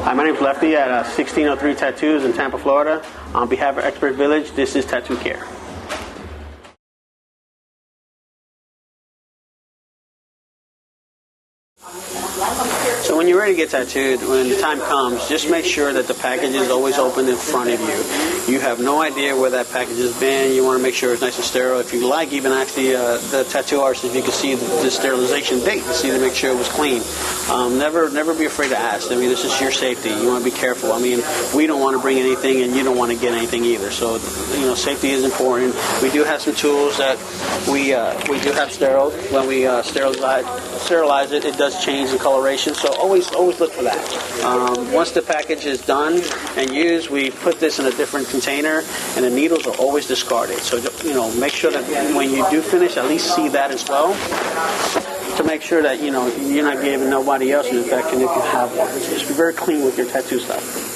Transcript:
Hi, my name is Lefty at 1603 Tattoos in Tampa, Florida. On behalf of Expert Village, this is Tattoo Care. So when you're ready to get tattooed, when the time comes, just make sure that the package is always open in front of you. You have no idea where that package has been. You want to make sure it's nice and sterile. If you like, even ask the tattoo artist if you can see the sterilization date to see to make sure it was clean. Never be afraid to ask. I mean, this is your safety. You want to be careful. I mean, we don't want to bring anything, and you don't want to get anything either. So, safety is important. We do have some tools that we do have sterile. When we sterilize it, it does change the coloration. So always look for that. Once the package is done and used, we put this in a different container, and the needles are always discarded. So make sure that when you do finish, at least see that as well, to make sure that you're not giving nobody else an infection if you have one. So just be very clean with your tattoo stuff.